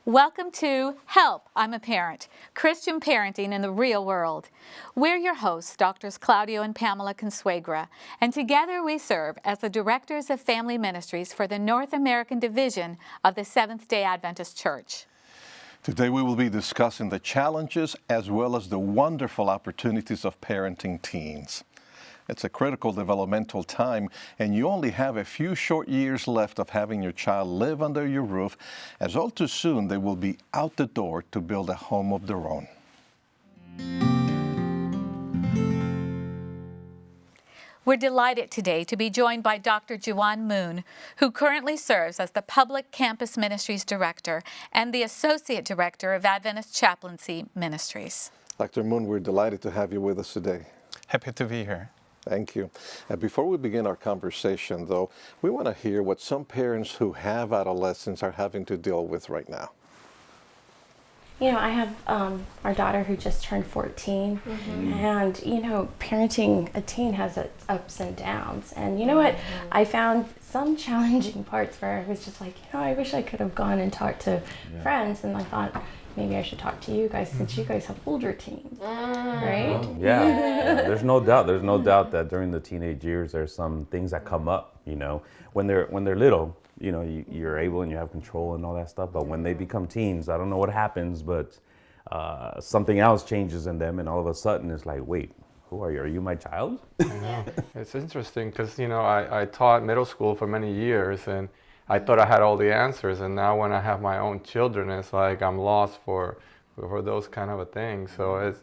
Welcome to Help, I'm a Parent, Christian Parenting in the Real World. We're your hosts, Drs. Claudio and Pamela Consuegra, and together we serve as the Directors of Family Ministries for the North American Division of the Seventh-day Adventist Church. Today we will be discussing the challenges as well as the wonderful opportunities of parenting teens. It's a critical developmental time, and you only have a few short years left of having your child live under your roof, as all too soon they will be out the door to build a home of their own. We're delighted today to be joined by Dr. Jiwan Moon, who currently serves as the Public Campus Ministries Director and the Associate Director of Adventist Chaplaincy Ministries. Dr. Moon, we're delighted to have you with us today. Happy to be here. Thank you. Before we begin our conversation, though, we want to hear what some parents who have adolescents are having to deal with right now. You know, I have our daughter who just turned 14, and, you know, parenting a teen has its ups and downs. And you know what? I found some challenging parts where I was just like, you know, I wish I could have gone and talked to friends, and I thought, maybe I should talk to you guys since you guys have older teens, right? Yeah, there's no doubt that during the teenage years there's some things that come up, you know, when they're little, you know, you're able and you have control and all that stuff, but when they become teens, I don't know what happens, but something else changes in them, and all of a sudden it's like, wait, who are you? Are you my child? I know. It's interesting because, you know, I taught middle school for many years, and I thought I had all the answers, and now when I have my own children, it's like I'm lost for those kind of a thing. So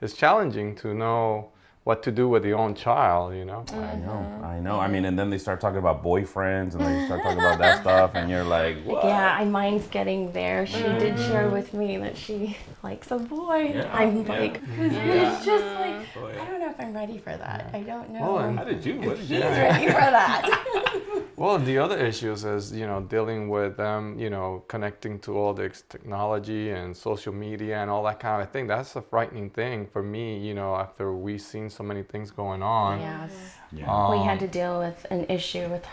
it's challenging to know what to do with your own child, you know? I know. I mean, and then they start talking about boyfriends, and they start talking about that stuff, and you're like, what? Yeah, mine's getting there. She did share with me that she likes a boy. Yeah. I'm like, it's just like, I don't know if I'm ready for that. I don't know. Well, How did you? What did you? He's ready for that. Well, the other issues is, you know, dealing with them, you know, connecting to all this technology and social media and all that kind of thing. That's a frightening thing for me, you know, after we've seen so many things going on. Yes. Yeah. We had to deal with an issue with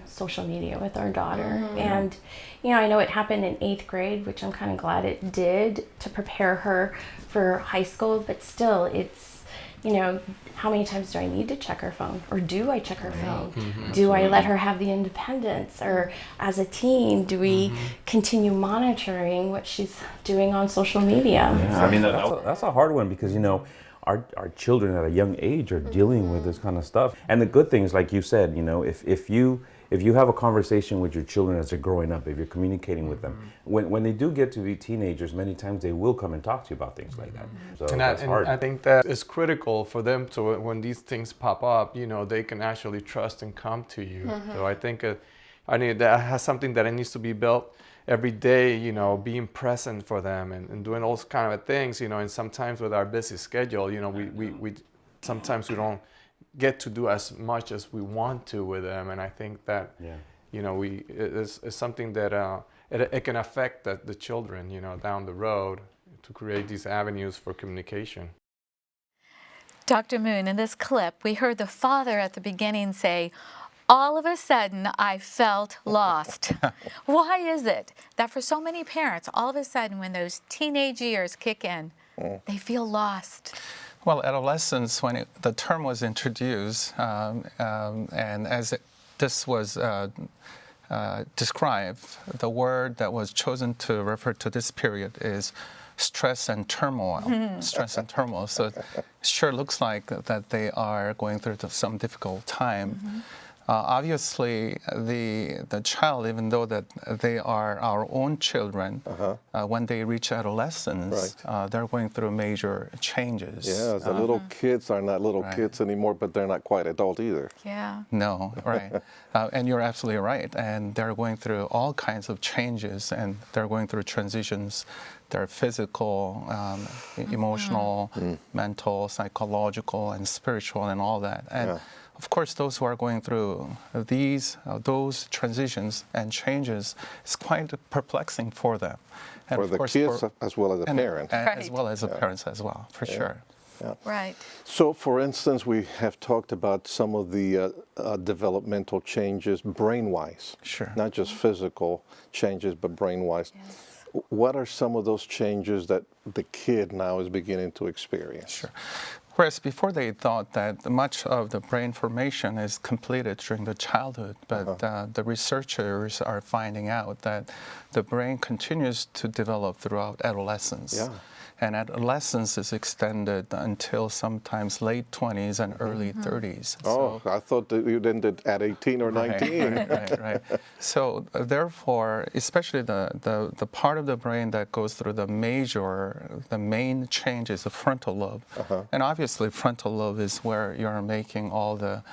social media with our daughter. And, you know, I know it happened in 8th grade, which I'm kind of glad it did to prepare her for high school. But still, it's, you know, how many times do I need to check her phone? Or do I check her phone? Do I let her have the independence? Or as a teen, do we continue monitoring what she's doing on social media? Yeah, I mean, that's a hard one because, you know, our children at a young age are dealing with this kind of stuff. And the good thing is, like you said, you know, if you have a conversation with your children as they're growing up, if you're communicating with them, when they do get to be teenagers, many times they will come and talk to you about things like that. So that's hard. I think that it's critical for them to, when these things pop up, you know, they can actually trust and come to you. So I think that has something that needs to be built every day, you know, being present for them and doing all those kind of things, you know, and sometimes with our busy schedule, you know, we sometimes we don't get to do as much as we want to with them, and I think that you know it's something that it can affect the children, you know, down the road, to create these avenues for communication. Dr. Moon, in this clip, we heard the father at the beginning say, all of a sudden, I felt lost. Why is it that for so many parents, all of a sudden, when those teenage years kick in, they feel lost? Well, adolescence, when the term was introduced, and as this was described, the word that was chosen to refer to this period is stress and turmoil. Stress and turmoil. So it sure looks like that they are going through some difficult time. Obviously, the child, even though that they are our own children, when they reach adolescence, they're going through major changes. Yeah, the little kids are not little kids anymore, but they're not quite adult either. Yeah. No, right. And you're absolutely right. And they're going through all kinds of changes, and they're going through transitions. They're physical, emotional, mental, psychological, and spiritual, and all that. And of course, those who are going through those transitions and changes, is quite perplexing for them. And for of the course, kids as well as the parent. As well as the parents as well, for sure. Yeah. Right. So, for instance, we have talked about some of the developmental changes brain-wise. Sure. Not just physical changes, but brain-wise. Yes. What are some of those changes that the kid now is beginning to experience? Sure. Whereas before they thought that much of the brain formation is completed during the childhood, but the researchers are finding out that the brain continues to develop throughout adolescence. Yeah. And adolescence is extended until sometimes late 20s and early 30s. Oh, I thought that you ended at 18 or 19. Right. So therefore, especially the part of the brain that goes through the main change is the frontal lobe. And obviously frontal lobe is where you're making all the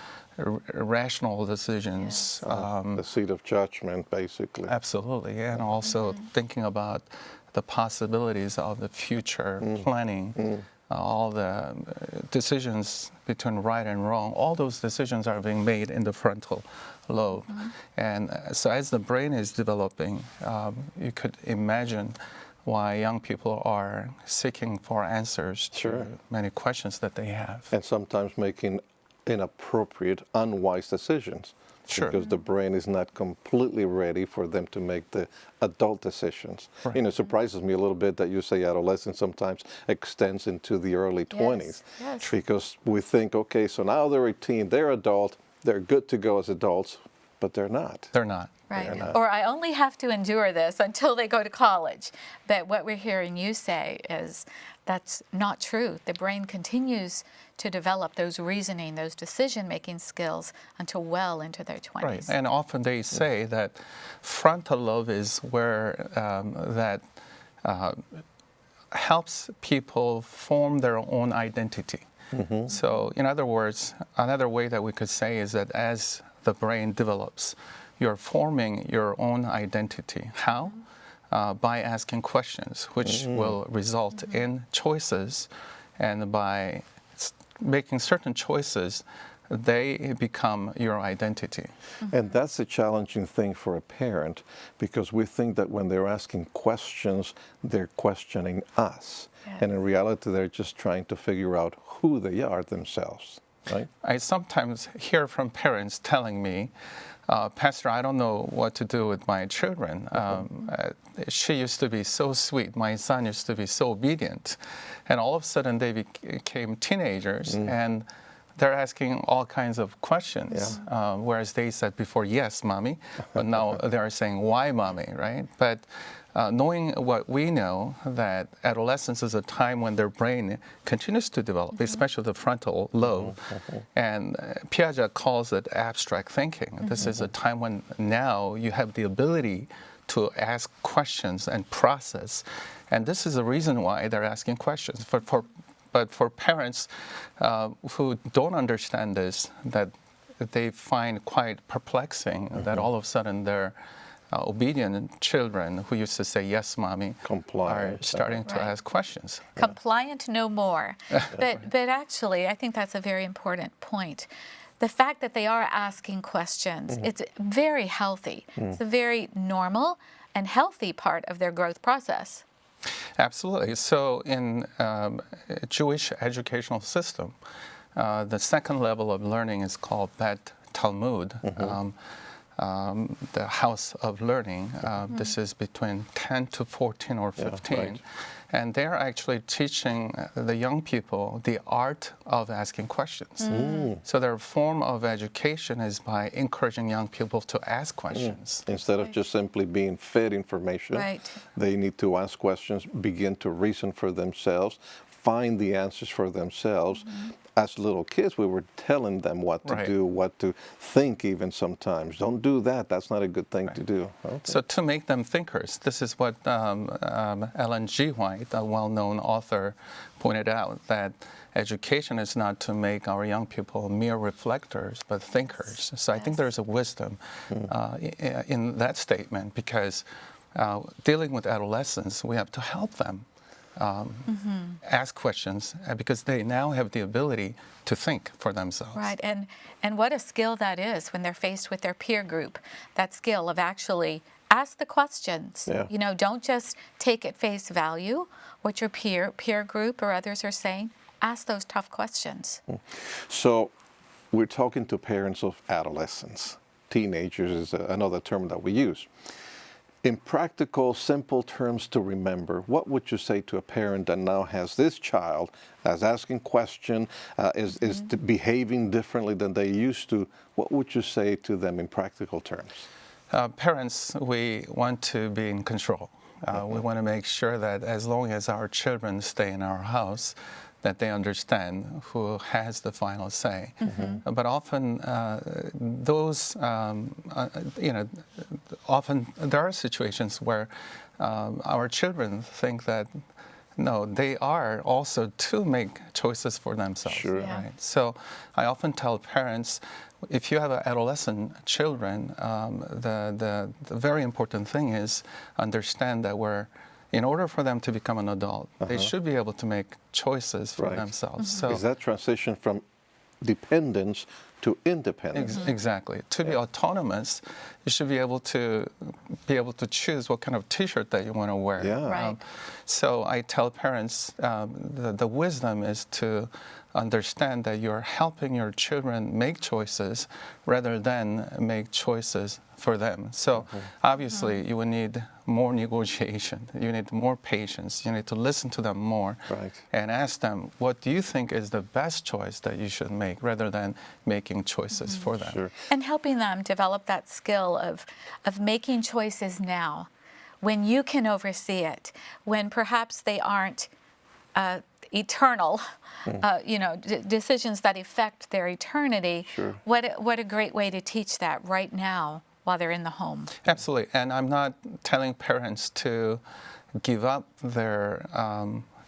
rational decisions. The seat of judgment, basically. Absolutely, and also thinking about the possibilities of the future, planning, all the decisions between right and wrong, all those decisions are being made in the frontal lobe. And so as the brain is developing, you could imagine why young people are seeking for answers to many questions that they have. And sometimes making inappropriate, unwise decisions. Because the brain is not completely ready for them to make the adult decisions. Right. You know, it surprises me a little bit that you say adolescence sometimes extends into the early 20s. Yes. Because we think, okay, so now they're 18, they're adult, they're good to go as adults, but they're not. They're not. Right. Or I only have to endure this until they go to college. But what we're hearing you say is that's not true. The brain continues to develop those reasoning, those decision-making skills until well into their 20s. Right. And often they say that frontal lobe is where that helps people form their own identity. So in other words, another way that we could say is that as the brain develops, you're forming your own identity. How? By asking questions, which will result in choices. And by making certain choices, they become your identity. And that's a challenging thing for a parent, because we think that when they're asking questions, they're questioning us. And in reality, they're just trying to figure out who they are themselves, right? I sometimes hear from parents telling me, Pastor, I don't know what to do with my children. She used to be so sweet. My son used to be so obedient. And all of a sudden they became teenagers and they're asking all kinds of questions. Whereas they said before, yes, mommy, but now they're saying, why, mommy, right? But knowing what we know, that adolescence is a time when their brain continues to develop, especially the frontal lobe. And Piaget calls it abstract thinking. This is a time when now you have the ability to ask questions and process. And this is the reason why they're asking questions. But for parents who don't understand this, that they find quite perplexing, that all of a sudden they're obedient children who used to say, yes, mommy, are starting to ask questions. Compliant no more. But actually, I think that's a very important point. The fact that they are asking questions, it's very healthy. It's a very normal and healthy part of their growth process. Absolutely. So in Jewish educational system, the second level of learning is called Bet Talmud, the house of learning. This is between 10 to 14 or 15. Right. And they're actually teaching the young people the art of asking questions. So their form of education is by encouraging young people to ask questions. Instead of just simply being fed information, they need to ask questions, begin to reason for themselves, find the answers for themselves. As little kids, we were telling them what to do, what to think even sometimes. Don't do that. That's not a good thing to do. Okay. So to make them thinkers, this is what Ellen G. White, a well-known author, pointed out, that education is not to make our young people mere reflectors, but thinkers. So I think there's a wisdom in that statement, because dealing with adolescents, we have to help them. Ask questions, because they now have the ability to think for themselves. Right, and what a skill that is when they're faced with their peer group. That skill of actually ask the questions. You know, don't just take at face value what your peer group or others are saying. Ask those tough questions. So we're talking to parents of adolescents. Teenagers is another term that we use. In practical, simple terms to remember, what would you say to a parent that now has this child that's asking questions, is behaving differently than they used to? What would you say to them in practical terms? Parents, we want to be in control. We want to make sure that as long as our children stay in our house, that they understand who has the final say. But often often there are situations where our children think that no, they are also to make choices for themselves. Sure. Yeah. Right? So I often tell parents, if you have adolescent children, the very important thing is understand that in order for them to become an adult, they should be able to make choices for Right. themselves. So Is that transition from dependence to independence? exactly. To be autonomous, you should be able to choose what kind of T-shirt that you want to wear. Yeah. Right. So I tell parents the wisdom is to understand that you're helping your children make choices rather than make choices for them. So obviously you will need more negotiation, you need more patience, you need to listen to them more Right. and ask them, what do you think is the best choice that you should make rather than making choices for them. Sure. And helping them develop that skill of making choices now, when you can oversee it, when perhaps they aren't eternal, decisions that affect their eternity. Sure. What a great way to teach that right now while they're in the home. Absolutely. And I'm not telling parents to give up their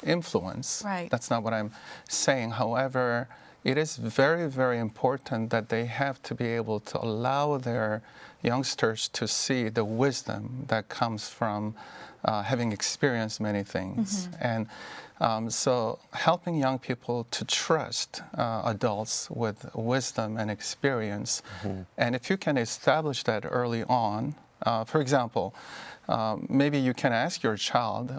influence. Right. That's not what I'm saying. However, it is very, very important that they have to be able to allow their youngsters to see the wisdom that comes from having experienced many things. And so helping young people to trust adults with wisdom and experience. And if you can establish that early on, for example, maybe you can ask your child,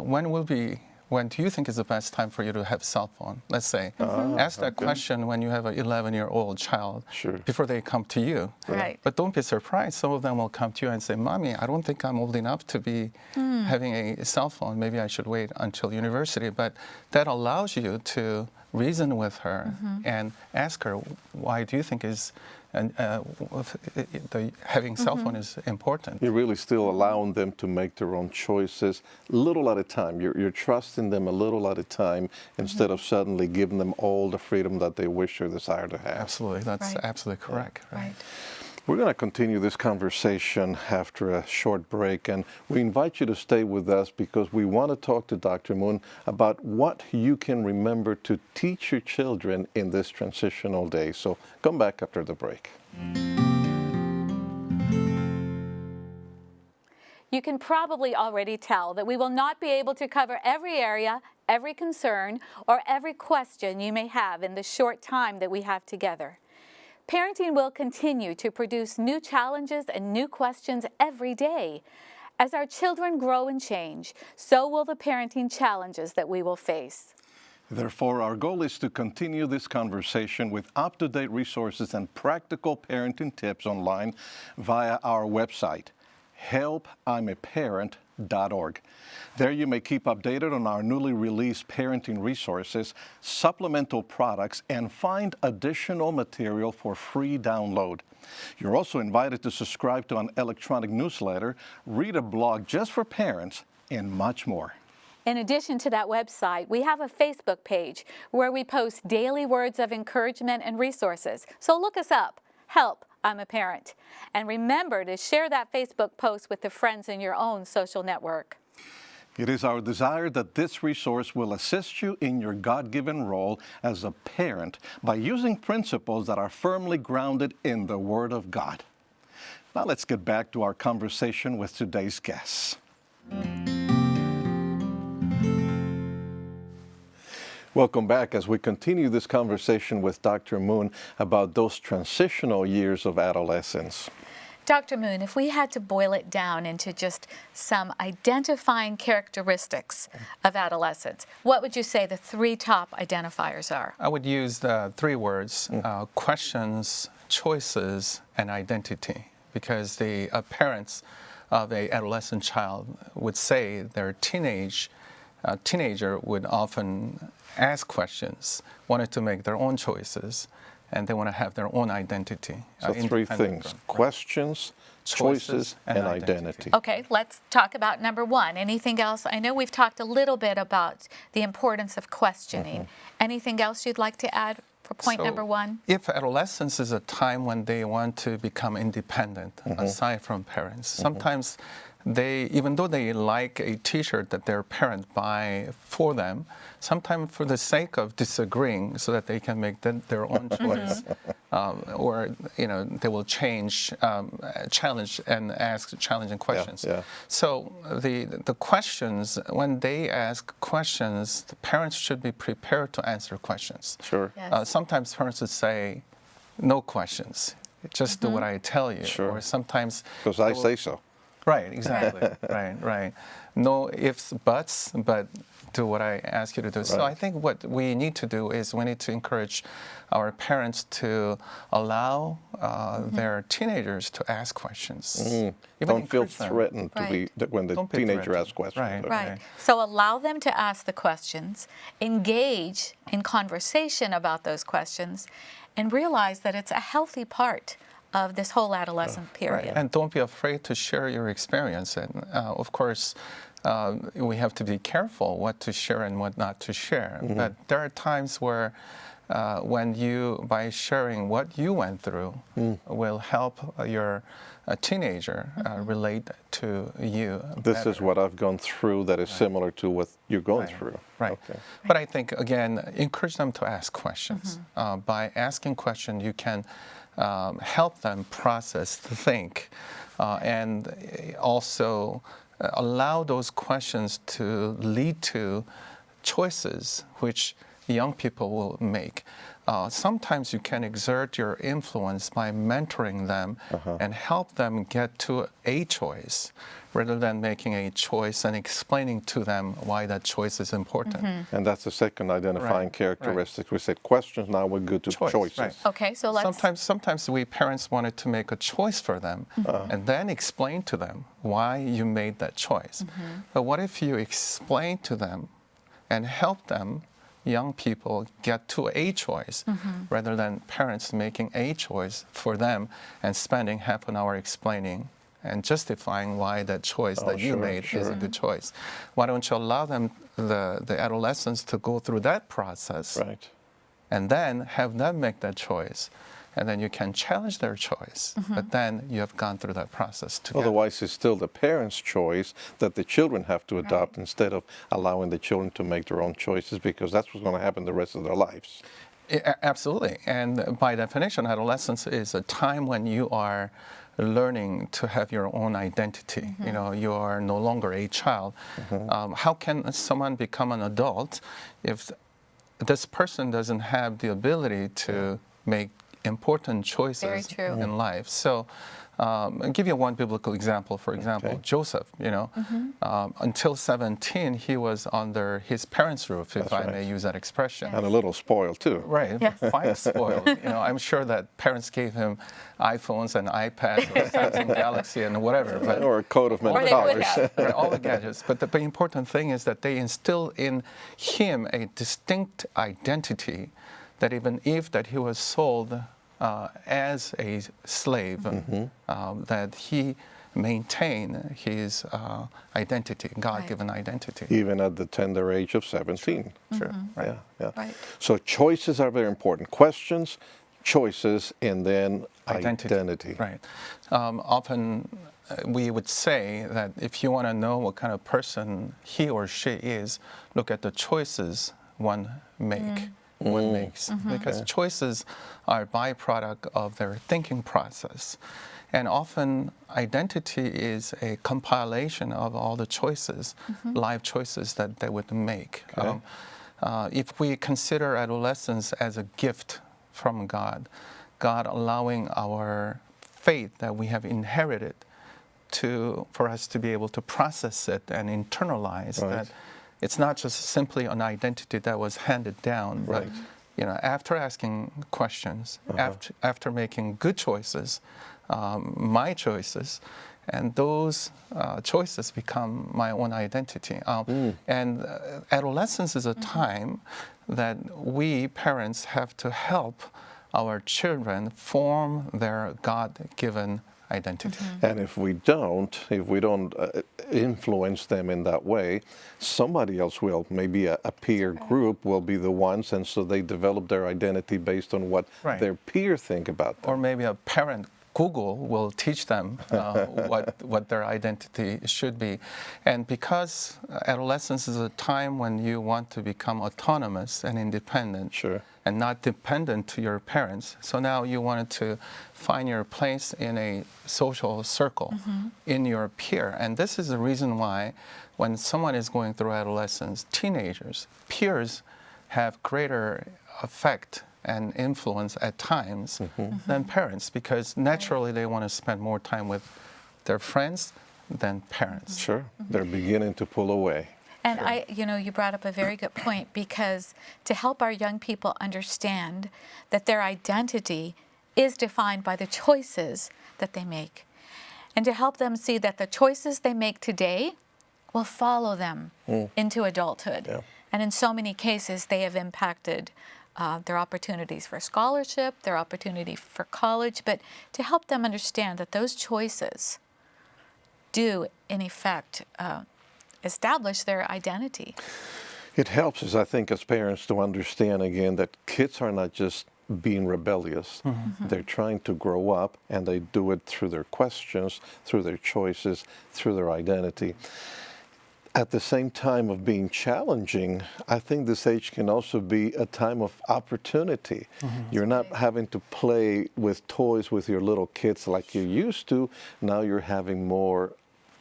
when do you think is the best time for you to have a cell phone? Let's say. Ask that question when you have an 11-year-old child Sure. before they come to you. Right. But don't be surprised. Some of them will come to you and say, Mommy, I don't think I'm old enough to be having a cell phone. Maybe I should wait until university. But that allows you to reason with her and ask her, why do you think having cell phone is important? You're really still allowing them to make their own choices, little at a time. You're trusting them a little at a time instead of suddenly giving them all the freedom that they wish or desire to have. Absolutely. That's Right. absolutely correct. Right. We're going to continue this conversation after a short break, and we invite you to stay with us because we want to talk to Dr. Moon about what you can remember to teach your children in this transitional day. So come back after the break. You can probably already tell that we will not be able to cover every area, every concern, or every question you may have in the short time that we have together. Parenting will continue to produce new challenges and new questions every day. As our children grow and change, so will the parenting challenges that we will face. Therefore, our goal is to continue this conversation with up-to-date resources and practical parenting tips online via our website, helpimaparent.org. There you may keep updated on our newly released parenting resources, supplemental products, and find additional material for free download. You're also invited to subscribe to an electronic newsletter, read a blog just for parents, and much more. In addition to that website, we have a Facebook page where we post daily words of encouragement and resources. So look us up, Help, I'm a Parent. And remember to share that Facebook post with the friends in your own social network. It is our desire that this resource will assist you in your God-given role as a parent by using principles that are firmly grounded in the Word of God. Now let's get back to our conversation with today's guests. Welcome back as we continue this conversation with Dr. Moon about those transitional years of adolescence. Dr. Moon, if we had to boil it down into just some identifying characteristics of adolescence, what would you say the three top identifiers are? I would use the three words, questions, choices, and identity, because the parents of a adolescent child would say their teenager would often ask questions, wanted to make their own choices, and they want to have their own identity. So three independent things: from- questions, choices, and identity. Okay, let's talk about number one. Anything else? I know we've talked a little bit about the importance of questioning. Anything else you'd like to add for point So, number one? If adolescence is a time when they want to become independent, aside from parents, sometimes they, even though they like a T-shirt that their parent buy for them, sometimes for the sake of disagreeing, so that they can make their own choice, or they will challenge and ask challenging questions. yeah. So the questions, when they ask questions, the parents should be prepared to answer questions. Sure. Yes. Sometimes parents would say, "No questions, just do what I tell you." Sure. Or sometimes Because I say so. right, exactly, right. No ifs, buts, but do what I ask you to do. So Right. I think what we need to do is we need to encourage our parents to allow their teenagers to ask questions. Even Don't feel encourage them. threatened to Right. be when the Don't be teenager threatened. asks questions. Right. Right. Okay. So allow them to ask the questions, engage in conversation about those questions, and realize that it's a healthy part of this whole adolescent period. And don't be afraid to share your experience. And of course, we have to be careful what to share and what not to share. But there are times where when you, by sharing what you went through, will help your teenager relate to you. This better. is what I've gone through that is similar to what you're going Right. through. Right. Okay. But I think, again, encourage them to ask questions. By asking questions, you can help them process, think, and also allow those questions to lead to choices which young people will make. Sometimes you can exert your influence by mentoring them and help them get to a choice rather than making a choice and explaining to them why that choice is important. And that's the second identifying Right, characteristic. We said questions, now we're good to Choice, choices. right. Okay, so let's Sometimes we parents wanted to make a choice for them and then explain to them why you made that choice. But what if you explain to them and help them, young people, get to a choice rather than parents making a choice for them and spending half an hour explaining and justifying why that choice that you sure, made is a sure. good choice. Why don't you allow them, the adolescents, to go through that process Right. and then have them make that choice, and then you can challenge their choice, but then you have gone through that process together. Otherwise, it's still the parents' choice that the children have to adopt instead of allowing the children to make their own choices, because that's what's going to happen the rest of their lives. Absolutely, and by definition, adolescence is a time when you are learning to have your own identity. You know, you are no longer a child. How can someone become an adult if this person doesn't have the ability to make important choices true. in life? So I'll give you one biblical example. For example, Okay. Joseph, until 17, he was under his parents' roof, if I may right. use that expression. And a little spoiled, too. Right, Yes. quite spoiled. I'm sure that parents gave him iPhones and iPads or Samsung Galaxy and whatever. But Or a coat of many Or they would colors. have. right, all the gadgets. But the important thing is that they instill in him a distinct identity, that even if that he was sold as a slave, that he maintain his identity, God-given identity. Even at the tender age of 17. Sure. Right. Yeah, yeah. Right. So choices are very important. Questions, choices, and then identity. Right. Often we would say that if you want to know what kind of person he or she is, look at the choices one makes, because choices are a byproduct of their thinking process. And often identity is a compilation of all the choices, life choices that they would make. Okay. If we consider adolescence as a gift from God allowing our faith that we have inherited for us to be able to process it and internalize Right. that it's not just simply an identity that was handed down, Right. but after asking questions, after making good choices, my choices, And those choices become my own identity. And adolescence is a time that we parents have to help our children form their God-given identity. And if we don't influence them in that way, somebody else will. Maybe a peer group will be the ones, and so they develop their identity based on what Right. their peers think about them. Or maybe a parent Google will teach them what their identity should be. And because adolescence is a time when you want to become autonomous and independent, Sure. and not dependent to your parents, so now you wanted to find your place in a social circle, in your peer. And this is the reason why when someone is going through adolescence, teenagers, peers have greater effect and influence at times than parents, because naturally they want to spend more time with their friends than parents. Sure. They're beginning to pull away. And you brought up a very good point, because to help our young people understand that their identity is defined by the choices that they make, and to help them see that the choices they make today will follow them into adulthood. Yeah. And in so many cases, they have impacted their opportunities for scholarship, their opportunity for college, but to help them understand that those choices do, in effect, establish their identity. It helps us, I think, as parents to understand again that kids are not just being rebellious. They're trying to grow up, and they do it through their questions, through their choices, through their identity. At the same time of being challenging, I think this age can also be a time of opportunity. You're not having to play with toys with your little kids like you used to. Now you're having more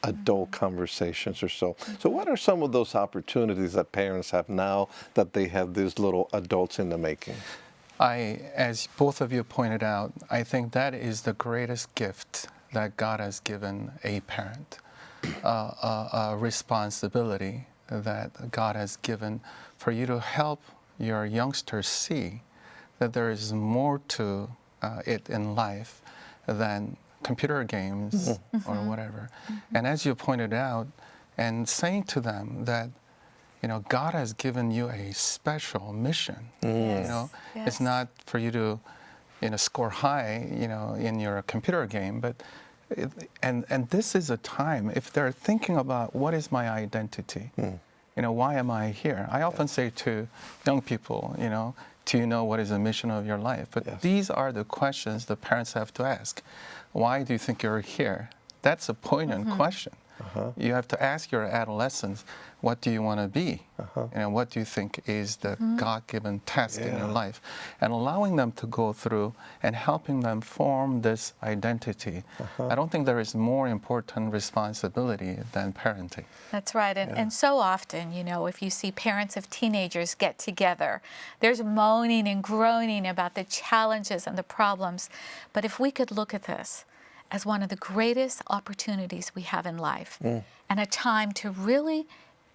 adult conversations or so. So what are some of those opportunities that parents have now that they have these little adults in the making? As both of you pointed out, I think that is the greatest gift that God has given a parent, a responsibility that God has given for you to help your youngsters see that there is more to it in life than computer games or whatever. And as you pointed out, and saying to them that, God has given you a special mission. It's not for you to, score high, in your computer game, but and this is a time, if they're thinking about what is my identity, why am I here? I often say to young people, do you know what is the mission of your life? But these are the questions the parents have to ask. Why do you think you're here? That's a poignant question. You have to ask your adolescents, what do you want to be? What do you think is the God-given task in your life? And allowing them to go through and helping them form this identity. I don't think there is more important responsibility than parenting. That's right. And so often, if you see parents of teenagers get together, there's moaning and groaning about the challenges and the problems. But if we could look at this as one of the greatest opportunities we have in life, and a time to really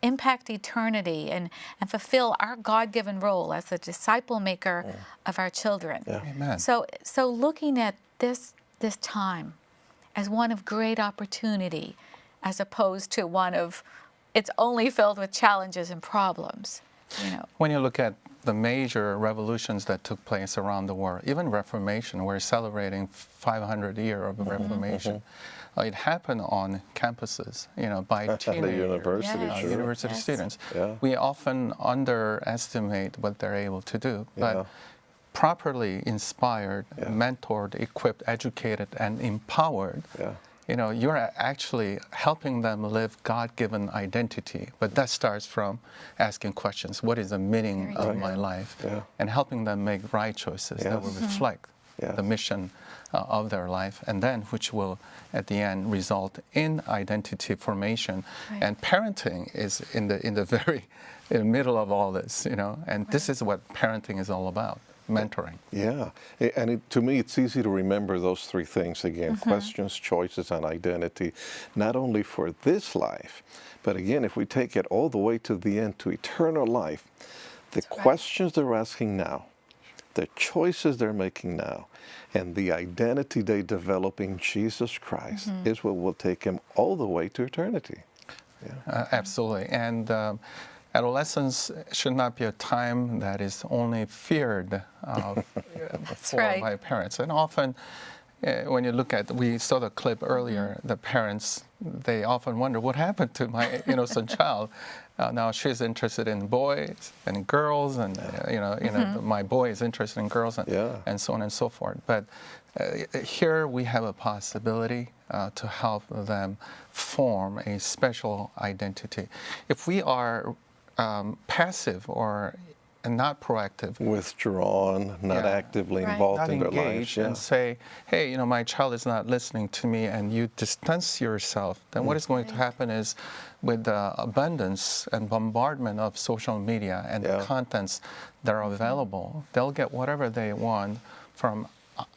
impact eternity and fulfill our God-given role as a disciple maker of our children. Amen. So looking at this time as one of great opportunity, as opposed to one of it's only filled with challenges and problems. When you look at the major revolutions that took place around the world, even Reformation, we're celebrating 500 years of Reformation. It happened on campuses, by teenagers, the university, sure. University students. Yeah. We often underestimate what they're able to do, but properly inspired, mentored, equipped, educated, and empowered, you're actually helping them live God-given identity. But that starts from asking questions. What is the meaning of my life? And helping them make right choices that will reflect the mission of their life, and then which will, at the end, result in identity formation. And parenting is in the very middle of all this, and this is what parenting is all about. Mentoring. Yeah, and to me, it's easy to remember those three things again: questions, choices, and identity, not only for this life, but again, if we take it all the way to the end, to eternal life, the questions they're asking now the choices they're making now, and the identity they develop in Jesus Christ is what will take them all the way to eternity. Absolutely. And adolescence should not be a time that is only feared for right. by parents. And often, when you look at, we saw the clip earlier, the parents, they often wonder, what happened to my innocent child? Now she's interested in boys and girls, and my boy is interested in girls, and so on and so forth. But here we have a possibility to help them form a special identity. If we are passive or not proactive, Withdrawn, not actively involved not in their engaged, lives. and say, hey, my child is not listening to me, and you distance yourself, then what is going to happen is, with the abundance and bombardment of social media and the contents that are available, they'll get whatever they want from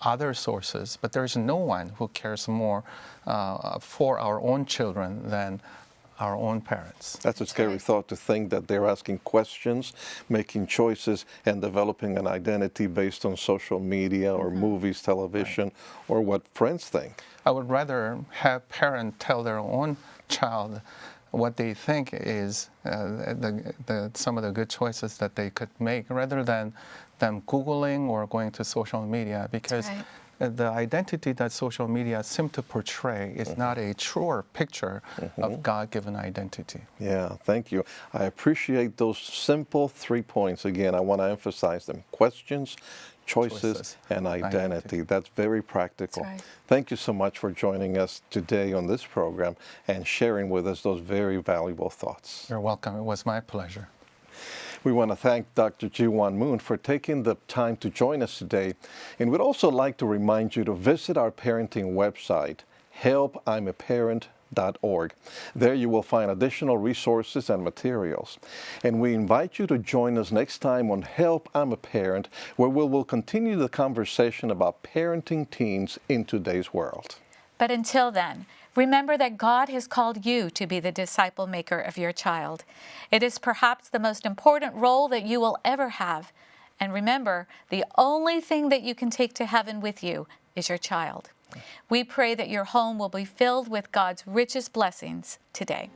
other sources, but there's no one who cares more for our own children than our own parents. That's a scary thought, to think that they're asking questions, making choices, and developing an identity based on social media or movies, television, or what friends think. I would rather have parents tell their own child what they think is some of the good choices that they could make, rather than them Googling or going to social media, because the identity that social media seem to portray is not a truer picture of God-given identity. Yeah, thank you. I appreciate those simple 3 points. Again, I want to emphasize them: questions, choices, and identity. That's very practical. That's right. Thank you so much for joining us today on this program and sharing with us those very valuable thoughts. You're welcome. It was my pleasure. We want to thank Dr. Jiwan Moon for taking the time to join us today. And we'd also like to remind you to visit our parenting website, helpimaparent.org. There you will find additional resources and materials. And we invite you to join us next time on Help, I'm a Parent, where we will continue the conversation about parenting teens in today's world. But until then, remember that God has called you to be the disciple maker of your child. It is perhaps the most important role that you will ever have. And remember, the only thing that you can take to heaven with you is your child. We pray that your home will be filled with God's richest blessings today.